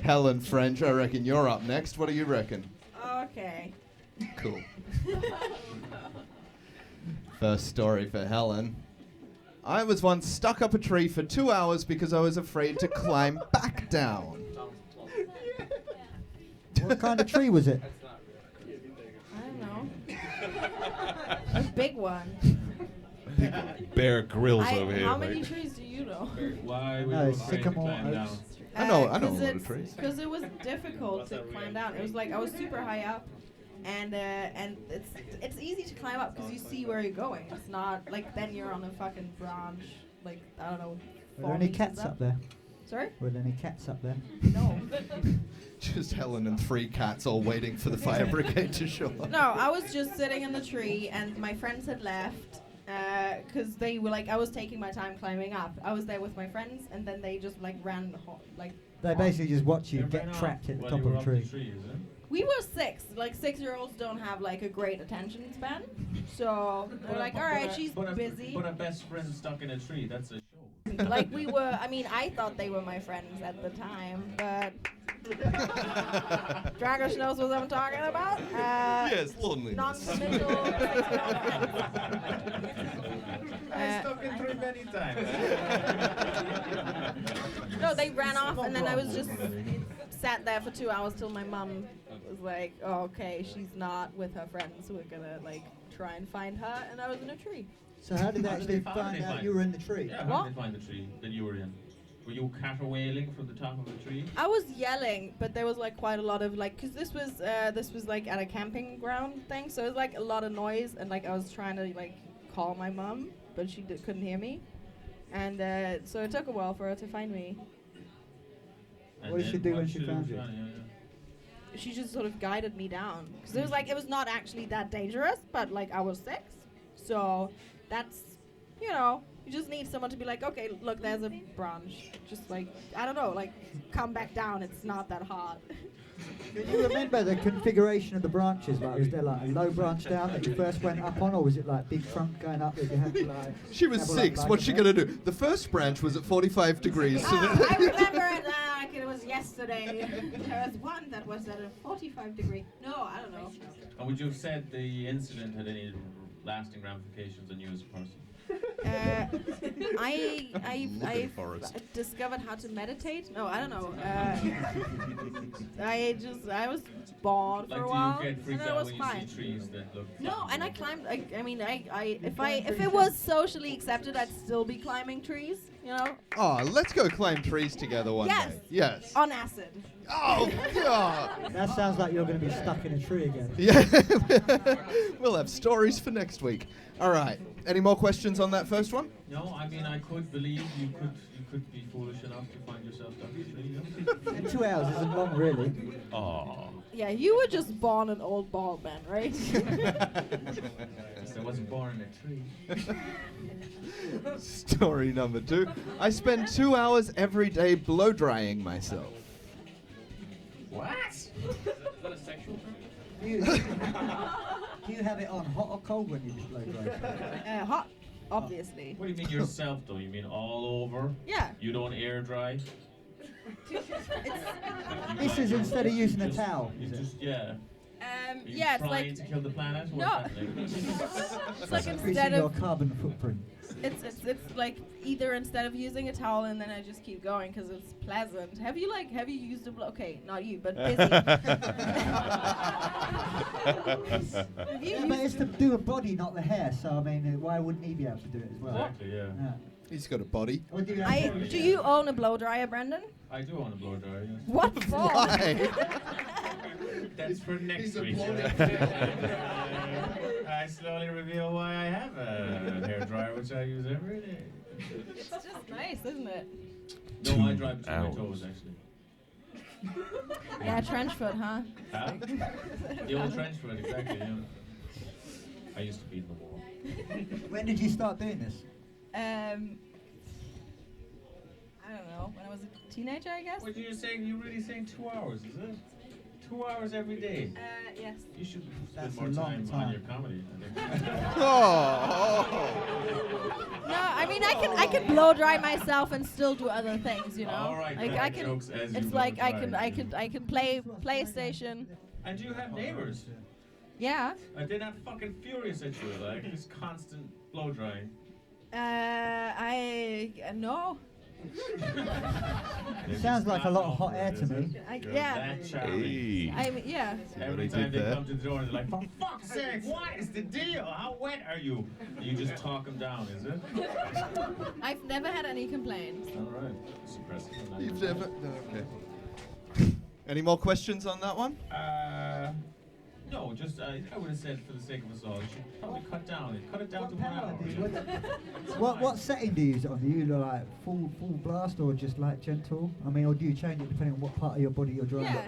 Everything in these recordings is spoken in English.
Helen French, I reckon you're up next. What do you reckon? Okay. Cool. First story for Helen. I was once stuck up a tree for 2 hours because I was afraid to climb back down. What kind of tree was it? I don't know. A big one. Bear Grylls over here. How many trees do you know? Why would No, you it's afraid to sycamore climb down? oaks. I know a lot of trees. Because it was difficult to climb down. It was like I was super high up, and it's easy to climb up because you see where you're going. It's not like then you're on a fucking branch, like I don't know. Were there any cats up there? Sorry? Were there any cats up there? No. Just Helen and 3 cats all waiting for the fire brigade to show up. No, I was just sitting in the tree, and my friends had left because they were like, I was taking my time climbing up. I was there with my friends, and then they just like ran They basically just watch you get trapped at the top of a tree. We were 6. Like 6-year-olds don't have like a great attention span, so they're like, all right, she's busy. But a best friend stuck in a tree, that's a show. Like we were. I mean, I thought they were my friends at the time, but Dragish knows what I'm talking about. Yes, loneliness. Non-committal. I stuck in tree many times. No, they ran off, and then I was just sat there for 2 hours till my mum was like, oh, okay, she's not with her friends, so we're gonna like try and find her, and I was in a tree. So how did they actually find out you were in the tree? Yeah, how did they find the tree that you were in? Were you caterwailing from the top of the tree? I was yelling, but there was like quite a lot of like, cause this was like at a camping ground thing, so it was like a lot of noise, and like I was trying to like call my mum, but she couldn't hear me, and so it took a while for her to find me. And What did she do when she found you? She just sort of guided me down, cause it was like it was not actually that dangerous, but like I was 6, so that's, you know. You just need someone to be like, okay, look, there's a branch. Just like, I don't know, like, come back down. It's not that hard. Can you remember the configuration of the branches? Like, was there like a low branch down that you first went up on, or was it like big trunk going up that you had to like... She was 6. What's she going to do? The first branch was at 45 degrees. I remember it like it was yesterday. There was one that was at a 45 degree. No, I don't know. And would you have said the incident had any lasting ramifications on you as a person? I discovered how to meditate. No, I don't know. I was bored for a while, do you get and freaked then it out was when fine. you see trees that look? No, and I climbed. If it was socially accepted, I'd still be climbing trees. You know. Oh, let's go climb trees together one Yes. day. Yes. On acid. Oh, God. That sounds like you're going to be stuck in a tree again. Yeah. We'll have stories for next week. All right. Any more questions on that first one? No, I mean I could believe you could be foolish enough to find yourself stuck in a tree. And 2 hours isn't long, really. Oh. Yeah, you were just born an old bald man, right? I wasn't born in a tree. Story number 2. I spend 2 hours every day blow drying myself. What? Is that a sexual term? Do you have it on hot or cold when you blow dry? Hot, obviously. What do you mean yourself though? You mean all over? Yeah. You don't air dry? This is instead of using a towel. You is it? just Are you Yeah, it's trying like to kill the planet? No. What's happening? it's like Increasing instead your of carbon footprint. it's like either instead of using a towel and then I just keep going because it's pleasant. Have you used a okay, not you, but busy. Have you Yeah, but it's used to do a body, not the hair. So I mean, why wouldn't he be able to do it as well? Exactly, yeah. Yeah. He's got a body. Or do you have do you own a blow dryer, Brendan? I do own a blow dryer, yes. What for? Why? That's for next week. I slowly reveal why I have a hair dryer, which I use every day. It's just nice, isn't it? No, I dry between my toes, actually. Yeah, trench foot, huh? Huh? The old trench foot, exactly, yeah. I used to be in the war. When did you start doing this? I don't know. When I was a teenager, I guess. What you're saying? You're really saying 2 hours, is it? 2 hours every day. Yes. You should That's spend a more long time time. on your comedy. I think. Oh. No, I mean I I can blow dry myself and still do other things, you know. All right, like crack I can. jokes as you It's blow like I dry. can play PlayStation. And you have neighbors. Yeah. And they're not fucking furious at you, like this constant blow drying. No. Sounds like a lot of hot air to me. Yeah. That charming. Hey. I mean, yeah. Every What time he did they there. come to the door, they're like, for fuck's sake, what is the deal? How wet are you? You just talk them down, is it? I've never had any complaints. All right. Suppressive. You've never. No, okay. Any more questions on that one? No, just I would have said for the sake of us all, you should probably cut it down to 1 hour. What setting do you use it on? Do you do like full blast or just like gentle? I mean, or do you change it depending on what part of your body you're drying? Yeah.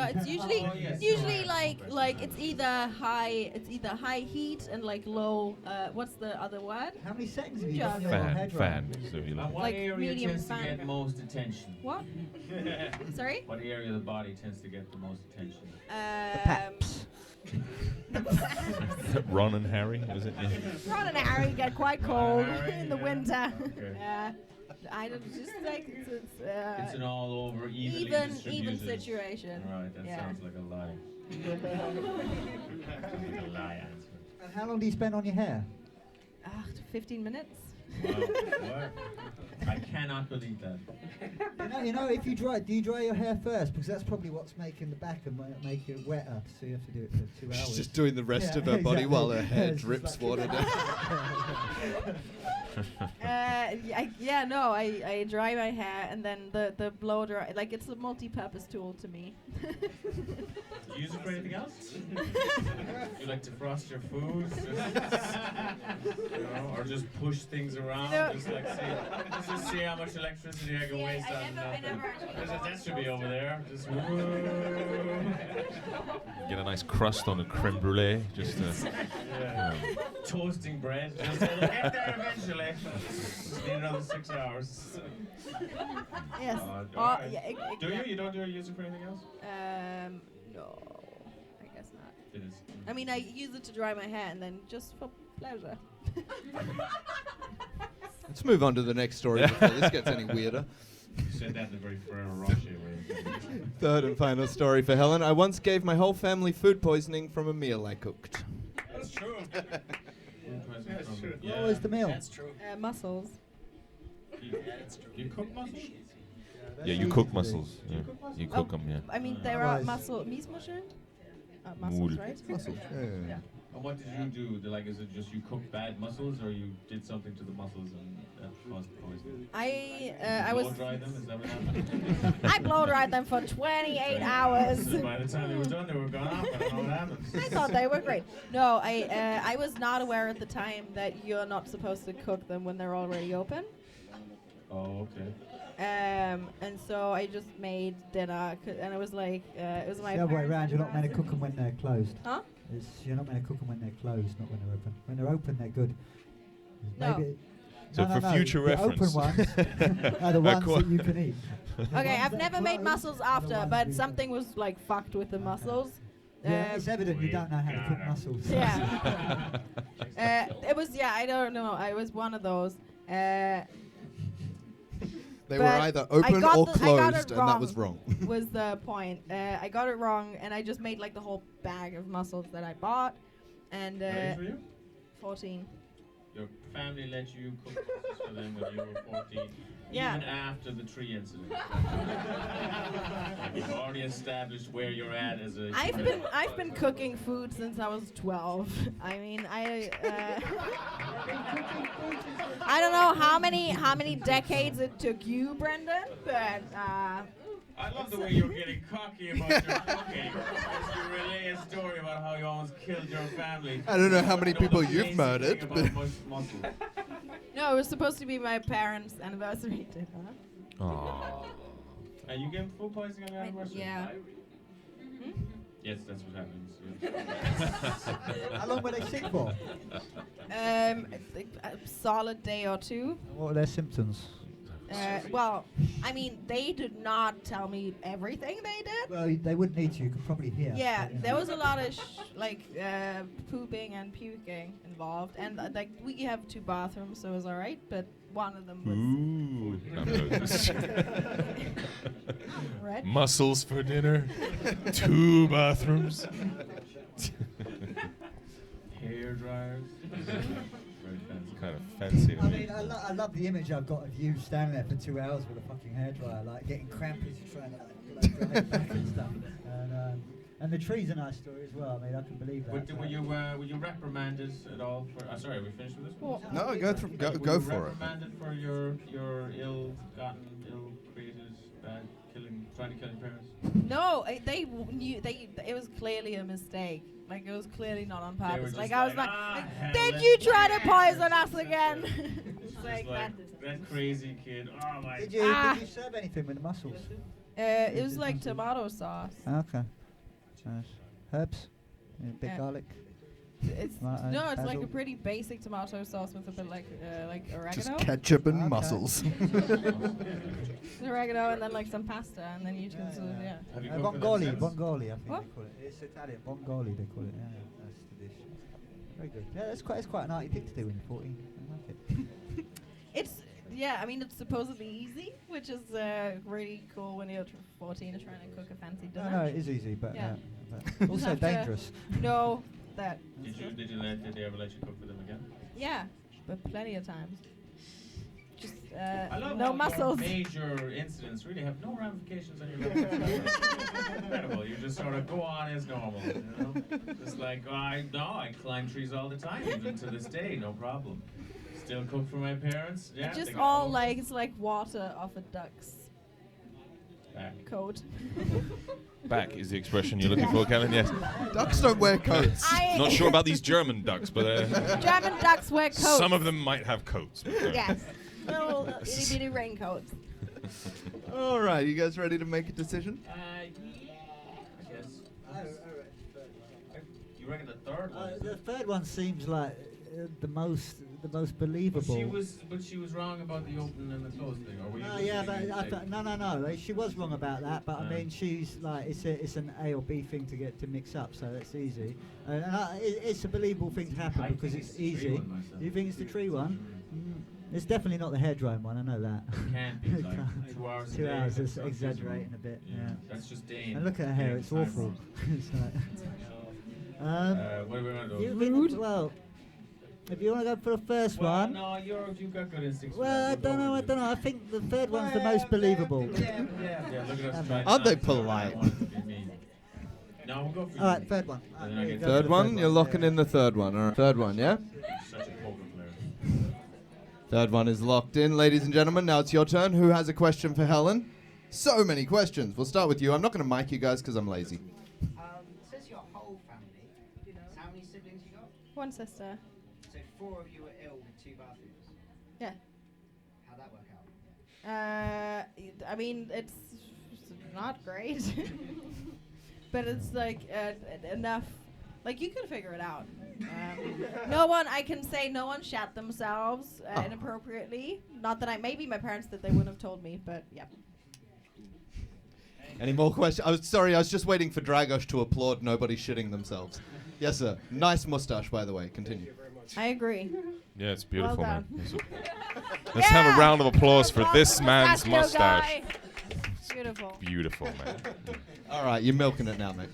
It's usually Oh, yes. like it's either high heat and like low what's the other word? How many settings have you got on your hair Fan, dryer? fan. So you And like. what Like area medium tends to fan. get most attention? What? Sorry? What area of the body tends to get the most attention? Ron and Harry, was it? Yeah. Ron and Harry get quite cold Harry, in the yeah. winter. Okay. I don't just like It's an all over even distributed. situation. Right, that Yeah. sounds like a lie. Like a lie answer. And how long do you spend on your hair? 15 minutes. Wow, what? I cannot believe that. You know, if you dry, do you dry your hair first? Because that's probably what's making the back and make it wetter. So you have to do it for 2 hours. She's just doing the rest Yeah, of her body while her exactly. hair Yeah, it's just drips like- water down. I dry my hair and then the blow dry, like it's a multi-purpose tool to me. Do you use it for anything else? You like to frost your foods? Or just push things around? You know- Just see how much electricity I can waste on nothing. That should be over there. Just Get a nice crust on a creme brulee. Just toasting bread. Just it'll get there eventually. Just need another 6 hours. Yes. Alright. Yeah, Do you? You don't use it for anything else? No, I guess not. It is. I mean, I use it to dry my hair and then just for pleasure. Let's move on to the next story before this gets any weirder. You said that in a very Ferrero Rocher way. Third and final story for Helen. I once gave my whole family food poisoning from a meal I cooked. That's true. That's true. What was the meal? That's true. Mussels. You cook mussels? Yeah, you cook mussels. Yeah. You cook them, yeah. I mean, there are Miesmuscheln? Mussels, Mood. right? Mussels. Yeah. And what did you do? Like, is it just you cooked bad mussels, or you did something to the mussels and that caused poisoning? I was. Blow dry them? Is that what happened? I blow dried them for 28 hours. So by the time they were done, they were gone off. I don't know what happened. I thought they were great. No, I was not aware at the time that you're not supposed to cook them when they're already open. Oh, okay. And so I just made dinner, and it was like it was my. The other way parents' around, you're not meant to cook them anniversary. when they're closed. Huh? You're not meant to cook them when they're closed, not when they're open. When they're open, they're good. No. Maybe So for future the reference. open ones are the ones that you can eat. The Okay, ones I've that never made close mussels are the after, ones but you something was like fucked with the mussels. Yeah, it's evident you don't know how to cook mussels. Yeah. It was, yeah, I don't know. I was one of those. They were But either I open got or the- I got it closed, and that was wrong. Was the point. I got it wrong, and I just made like the whole bag of mussels that I bought. And What age were you? 14. Your family let you cook mussels for them when you were 14. Yeah. Even after the tree incident. You've already established where you're at as a. I've been cooking food since I was 12. I mean, I don't know how many decades it took you, Brendan, but I love the way you're getting cocky about your cooking as you relay a story about how you almost killed your family. I don't know how many The people amazing you've thing murdered, about but mussels. no, it was supposed to be my parents' anniversary dinner. Aww. And you get food poisoning on your anniversary? Yeah. Yes, that's what happens. Yeah. How long were they sick for? I think a solid day or two. What were their symptoms? Well, I mean, they did not tell me everything they did. Well, they wouldn't need to. You could probably hear. Yeah, but, you know. there was a lot of pooping and puking involved, and like we have 2 bathrooms, so it was all right. But one of them was red. Mussels for dinner. 2 bathrooms. Hair dryers. Very fancy. Kind of fancy. I mean, I love the image I've got of you standing there for 2 hours with a fucking hairdryer, like getting crampy trying to dry it back and stuff. And the tree's a nice story as well. I mean, I can believe that. Were you reprimanded at all for? Sorry, are we finished with this? Well, No, go for it. Were you reprimanded for your ill-gotten, ill-created, trying to kill your parents? no, they knew it was clearly a mistake. Like it was clearly not on They were purpose. just Like I was like, Helen. did you try to poison us again? It's Just like that crazy kid. Oh my. Did you serve anything with the mussels? it was like tomato sauce. Okay. Nice. Herbs? Big garlic? It's Tomato, no, it's like basil. a pretty basic tomato sauce with a bit like Just oregano. ketchup and Okay. mussels. Oregano and then like some pasta and then you can sort of Have you cooked for them Bongoli, since? Bongoli, I think What? they call it. It's Italian, Bongoli they call it. Yeah, that's the dish. Very good. Yeah, it's quite an arty thing to do when you're 14. I like it. I mean it's supposedly easy, which is really cool when you're 14 and trying to cook a fancy dinner. No, it is easy, but, Yeah. but also have to dangerous. know that. Did they ever let you cook for them again? Yeah, but plenty of times. Just I love no how muscles. your major incidents really have no ramifications on your life. It's incredible. You just sort of go on as normal. You know? It's like, I climb trees all the time, even to this day, no problem. Still cook for my parents. Yeah, It's they just got all old. like it's like water off a duck's Back. coat. Back is the expression you're looking for, Kellen. Yes. Ducks don't wear coats. Not sure about these German ducks, but German ducks wear coats. some of them might have coats. But, Yes. Little itty bitty raincoats. All right, you guys ready to make a decision? Yeah, I guess. You reckon the third one? is The it? third one seems like the most believable. But she was wrong about the open and the close thing, or were you? No, just yeah, but thinking like- no. She was wrong about that, but I Yeah. mean, she's like, it's an A or B thing to mix up, so that's easy. And it's a believable thing to happen I because think it's the tree easy. one myself. You think it's the tree one? It's definitely not the hair drying one. I know that. It can't be like 2 hours. a 2 day, hours that's is not exaggerating feasible. a bit. Yeah, Yeah. that's just Dayne. And look at her hair; Dayne it's time awful. wrong. It's like, What do we want to do? well, if you want to go for the first Well, one. no, you've got good instincts. Well, I don't know. I think the third one's the most believable. Yeah, look at us trying Aren't they not to, I polite? want it to be mean. No, we'll go for All right, you. third one. And then I get Third one? You're locking in the third one. All right. Third one, yeah? Such a poker player. Third one is locked in, ladies and gentlemen. Now it's your turn. Who has a question for Helen? So many questions. We'll start with you. I'm not going to mic you guys because I'm lazy. Says your whole family. How many siblings you got? One sister. So 4 of you were ill with 2 bathrooms. Yeah. How'd that work out? I mean, it's not great, but it's like enough. Like you can figure it out. No one shat themselves inappropriately. Not that maybe my parents that they wouldn't have told me, but yeah. Any more questions? I was just waiting for Dragos to applaud nobody shitting themselves. Yes, sir. Nice mustache, by the way. Continue. I agree. Yeah, it's beautiful, Well man. Let's have a round of applause for this man's Mustache mustache. guy. Beautiful. Beautiful, man. All right, you're milking it now, mate.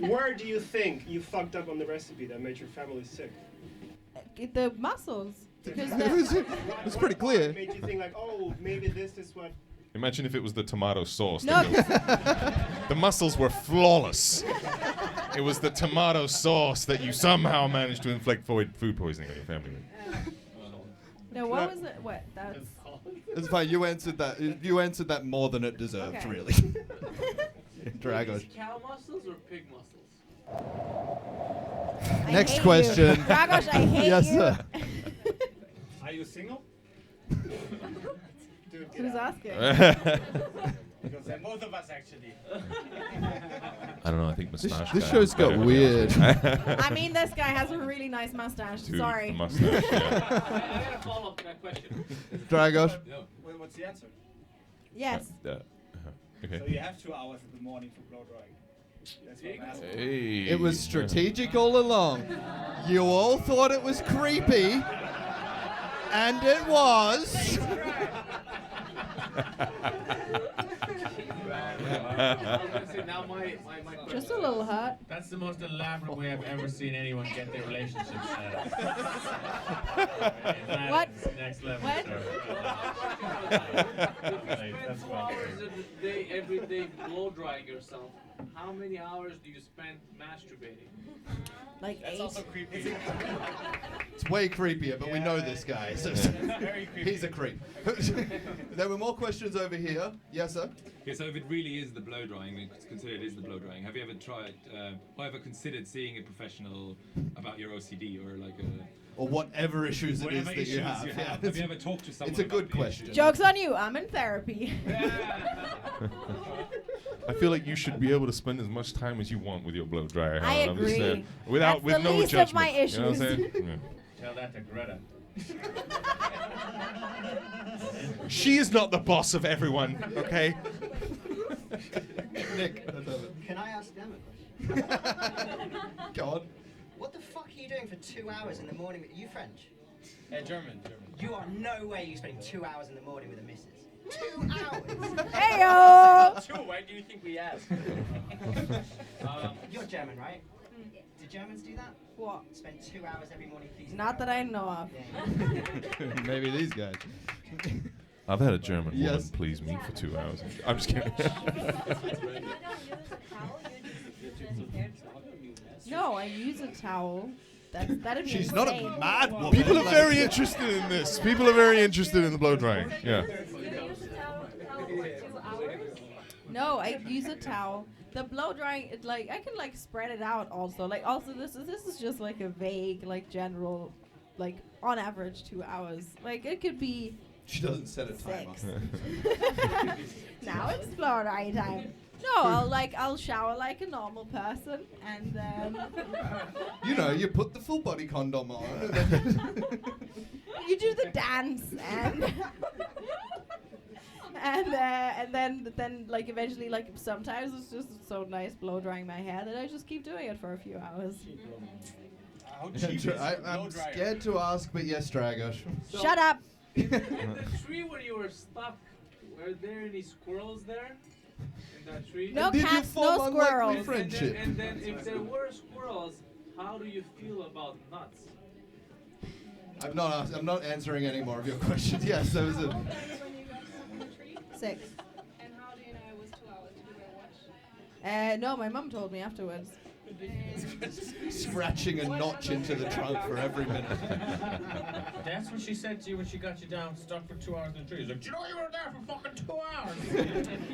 Where do you think you fucked up on the recipe that made your family sick? The muscles. Because It's pretty clear. What made you think like, oh, maybe this is what? Imagine if it was the tomato sauce. No, The mussels were flawless. It was the tomato sauce that you somehow managed to inflict food poisoning on your family with. no, what was it? What? That's. It's fine. You answered that. You answered that more than it deserved, Okay. really. Dragos. Cow muscles or pig muscles? I Next hate question. You. Dragos, I hate Yes, you. sir. Are you single? Dude, get Who's out. asking? Because they're both of us, actually. I don't know. I think mustache. This guy show's is got better. weird. I mean, this guy has a really nice mustache. Dude, Sorry. the mustache. Yeah. I got a follow-up to that question. Dragos. No. What's the answer? Yes. Okay. So you have 2 hours in the morning for blow drying. That's what I'm asking. Hey. It was strategic all along. You all thought it was creepy, and it was. Now my Just a little hurt. That's the most elaborate way I've ever seen anyone get their relationship set up. That What? is next level What? stuff. If you Like, spend that's 2 my hours favorite. a day, every day blow drying yourself, how many hours do you spend masturbating? Like That's 8. also creepy. It's way creepier, but we know this guy. So Very creepy. he's a creep. There were more questions over here. Yes, sir. Okay, so if it really is the blow drying, then consider it is the blow drying. Have you ever tried, or ever considered seeing a professional about your OCD or like a Or whatever issues it is whatever that issues you have. you Yeah, have? Have you ever talked to someone? it's a about good the question. issues? Joke's on you. I'm in therapy. I feel like you should be able to spend as much time as you want with your blow dryer. I Helen. I'm just agree. saying, without That's with the no least judgment. of my You know what I'm issues. saying? Yeah. Tell that to Greta. She is not the boss of everyone, okay? Nick. Can I ask them a question? Go on. What the fuck are you doing for 2 hours in the morning? Are you French? German. You are no way you're spending 2 hours in the morning with a missus. 2 hours? Heyo! 2, why do you think we asked? You're German, right? Do Germans do that? What? Spend 2 hours every morning pleasing Not that I know of. Yeah. Maybe these guys. I've had a German woman Yes. please me for 2 hours. I'm just kidding. No, I use a towel. That'd be She's not a insane. mad woman. People are very interested in this. People are very interested in the blow drying. Yeah. No, I use a towel. The blow drying, it like I can like spread it out also. Like also this is just like a vague like general, like on average 2 hours. Like it could be She doesn't set a timer. 6. Now it's blow drying time. No, I'll shower like a normal person and then You know, you put the full body condom on. And then you do the dance and and then like eventually like sometimes it's just so nice blow drying my hair that I just keep doing it for a few hours. How cheap is I'm blow dryer? scared to ask, but yes, Dragos. Shut up. In the tree where you were stuck, were there any squirrels there? In that tree? No Did you cats, form no unlikely squirrels. friendship? And then if there were squirrels, how do you feel about nuts? I'm not answering any more of your questions. Yes, there was a 6. And how do you know it was 2 hours? Did you go watch? No, my mum told me afterwards. scratching a notch into the trunk for every minute. That's what she said to you when she got you down stuck for 2 hours in the tree. She's like, do you know you were there for fucking 2 hours?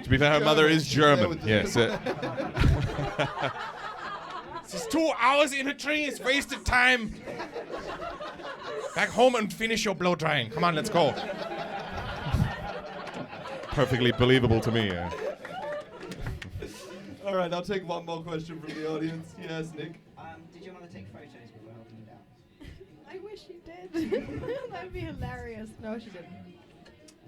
To be fair, her mother is There German. with the- Yes. It's 2 hours in a tree. It's wasted time. Back home and finish your blow drying. Come on, let's go. Perfectly believable to me. Yeah. All right, I'll take one more question from the audience. Yes, Nick. Did your mother take photos before helping you down? I wish she did. That'd be hilarious. No, she didn't.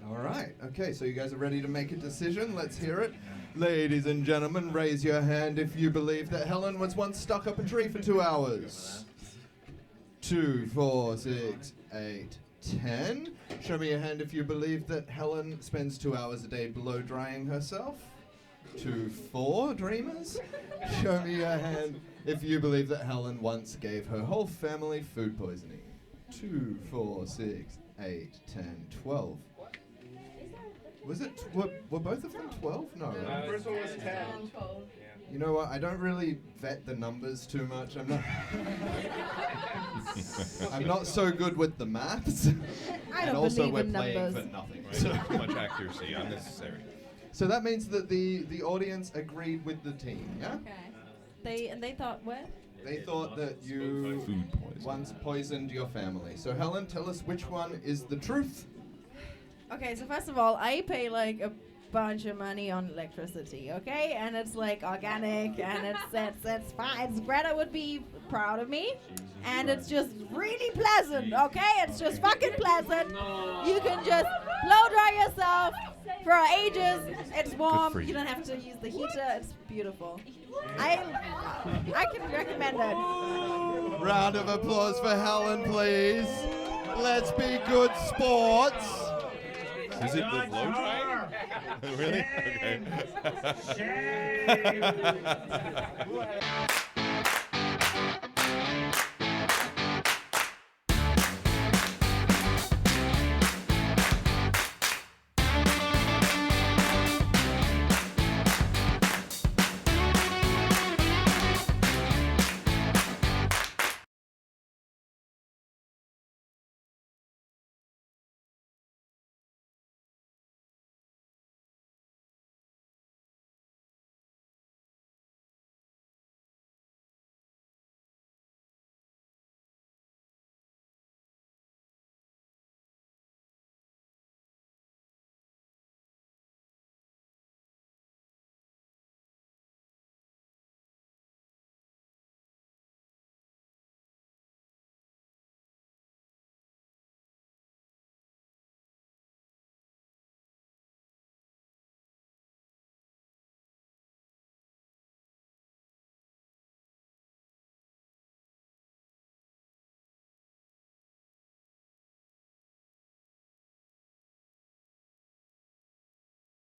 All right. Okay, so you guys are ready to make a decision. Let's hear it. Ladies and gentlemen, raise your hand if you believe that Helen was once stuck up a tree for 2 hours. 2, 4, 6, 8, 10. Show me your hand if you believe that Helen spends 2 hours a day blow drying herself. 2, 4 dreamers. Show me your hand if you believe that Helen once gave her whole family food poisoning. 2, 4, 6, 8, 10, 12. Was it? Were both of them 12? No. The first one was 10. You know what? I don't really vet the numbers too much. I'm not so good with the maths. I And don't also believe we're in playing numbers. for nothing. Right, So, too much accuracy, unnecessary. so that means that the audience agreed with the team, yeah? Okay. They thought what? They thought that you Food poisoning. once poisoned your family. So Helen, tell us which one is the truth. Okay, so first of all, I pay like bunch of money on electricity, okay? And it's like organic, and it's fine. Greta would be proud of me, and it's just really pleasant, okay? It's just fucking pleasant. You can just blow dry yourself for ages. It's warm. You don't have to use the heater. It's beautiful. I can recommend it. Round of applause for Helen, please. Let's be good sports. Is it the blow drying? Really? Okay. Shame.